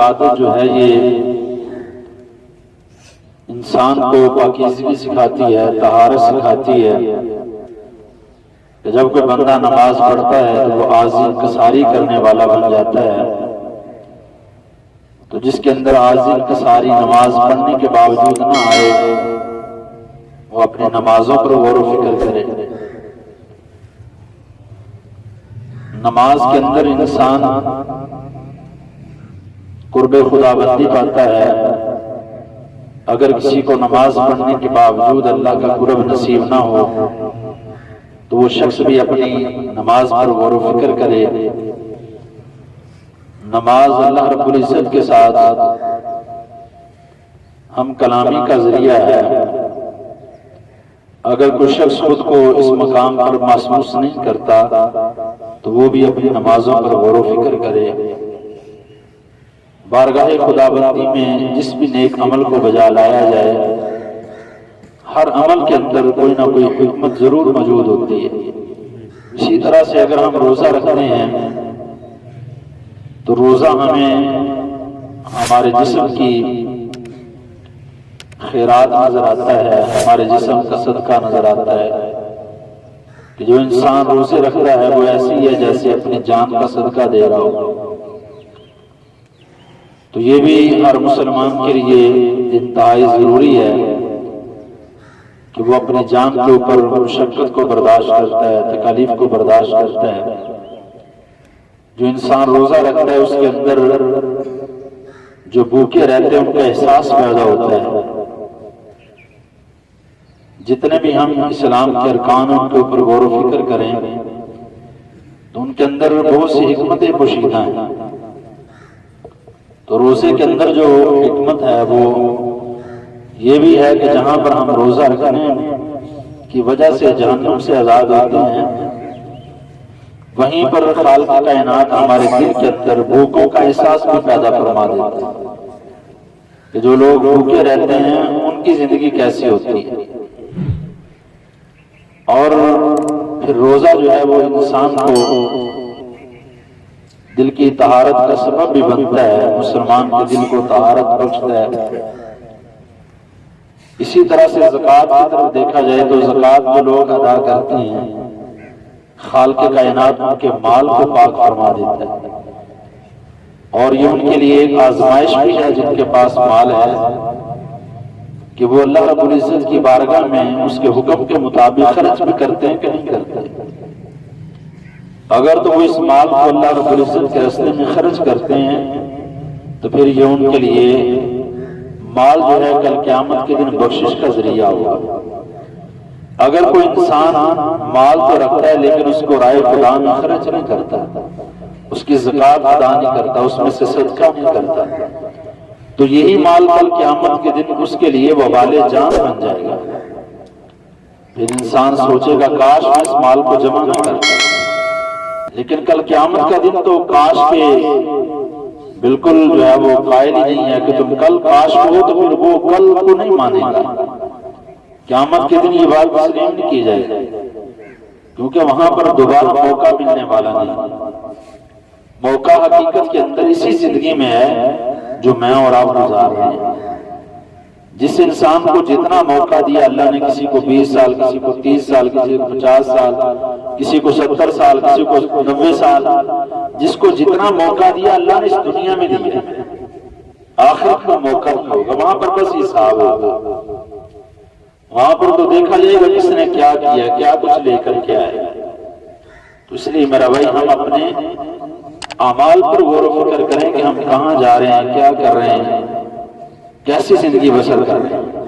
عبادت جو ہے یہ انسان کو پاکیزگی سکھاتی ہے، طہارت سکھاتی ہے کہ جب کوئی بندہ نماز پڑھتا ہے تو وہ عاجزی انکساری کرنے والا بن جاتا ہے۔ تو جس کے اندر عاجزی انکساری نماز پڑھنے کے باوجود نہ آئے، وہ اپنی نمازوں پر غور و فکر کرے۔ نماز کے اندر انسان قرب خدا بندی پاتا ہے۔ اگر کسی کو نماز پڑھنے کے باوجود اللہ کا قرب نصیب نہ ہو تو وہ شخص بھی اپنی نماز پر غور و فکر کرے۔ نماز اللہ رب العزت کے ساتھ ہم کلامی کا ذریعہ ہے۔ اگر کوئی شخص خود کو اس مقام پر محسوس نہیں کرتا تو وہ بھی اپنی نمازوں پر غور و فکر کرے۔ بارگاہ خدا بندی میں جس بھی نیک عمل کو بجا لایا جائے، ہر عمل کے اندر کوئی نہ کوئی حکمت ضرور موجود ہوتی ہے۔ اسی طرح سے اگر ہم روزہ رکھتے ہیں تو روزہ ہمیں ہمارے جسم کی خیرات نظر آتا ہے، ہمارے جسم کا صدقہ نظر آتا ہے کہ جو انسان روزے رکھتا ہے وہ ایسی ہے جیسے اپنی جان کا صدقہ دے رہا ہو۔ تو یہ بھی ہر مسلمان کے لیے انتہائی ضروری ہے کہ وہ اپنی جان کے اوپر مشقت کو برداشت کرتا ہے، تکالیف کو برداشت کرتا ہے۔ جو انسان روزہ رکھتا ہے اس کے اندر جو بھوکے رہتے ہیں ان کا احساس پیدا ہوتا ہے۔ جتنے بھی ہم اسلام کے ارکان ان کے اوپر غور و فکر کریں تو ان کے اندر بہت سی حکمتیں پوشیدہ ہیں۔ تو روزے کے اندر جو حکمت ہے وہ یہ بھی ہے کہ جہاں پر ہم روزہ رکھنے کی وجہ سے جہنم سے آزاد ہوتے ہیں، وہیں پر خالق کائنات ہمارے دل کے اندر بھوکوں کا احساس بھی پیدا فرما دیتا ہے کہ جو لوگ بھوکے رہتے ہیں ان کی زندگی کیسی ہوتی ہے۔ اور پھر روزہ جو ہے وہ انسان کو دل کی طہارت کا سبب بھی بنتا ہے، مسلمان کے دل کو طہارت بخشتا ہے۔ اسی طرح سے زکوٰۃ کی طرف دیکھا جائے تو زکوٰۃ جو لوگ ادا کرتے ہیں خالق کائنات ان کے مال کو پاک فرما دیتا ہے، اور یہ ان کے لیے ایک آزمائش بھی ہے جن کے پاس مال ہے کہ وہ اللہ رب العزت کی بارگاہ میں اس کے حکم کے مطابق خرچ بھی کرتے ہیں کہ نہیں کرتے۔ اگر تو وہ اس مال کو اللہ رب العزت کے راستے میں خرچ کرتے ہیں تو پھر یہ ان کے لیے مال جو ہے کل قیامت کے دن بخشش کا ذریعہ ہوگا۔ اگر کوئی انسان مال تو رکھتا ہے لیکن اس کو رائے خدا میں خرچ نہیں کرتا، اس کی زکوٰۃ ادا نہیں کرتا، اس میں سے صدقہ نہیں کرتا، تو یہی مال کل قیامت کے دن اس کے لیے وبال جان بن جائے گا۔ پھر انسان سوچے گا کاش میں اس مال کو جمع نہ کرتا، لیکن کل قیامت کا دن تو کاش کے بالکل جو ہے وہ قائل ہی نہیں ہے کہ تم کل کاش ہو، تو پھر وہ کل کو نہیں مانے گا۔ قیامت کے دن یہ بات تسلیم نہیں کی جائے گی، کیونکہ وہاں پر دوبارہ موقع ملنے والا نہیں۔ موقع حقیقت کے اندر اسی زندگی میں ہے جو میں اور آپ گزار رہے ہیں۔ جس انسان کو جتنا موقع دیا اللہ نے، کسی کو 20 سال، کسی کو 30 سال، کسی کو 50 سال، کسی کو 70 سال، کسی کو 90 سال، جس کو جتنا موقع دیا اللہ نے اس دنیا میں دیا، آخرت کا موقع نہیں ہوگا، وہاں پر بس حساب ہوگا۔ وہاں پر تو دیکھا جائے گا کس نے کیا کیا، کیا کچھ لے کر کے آئے۔ تو اس لیے میرا بھائی ہم اپنے اعمال پر غور و فکر کریں کہ ہم کہاں جا رہے ہیں، کیا کر رہے ہیں، کیسی زندگی بسر کر رہے ہیں۔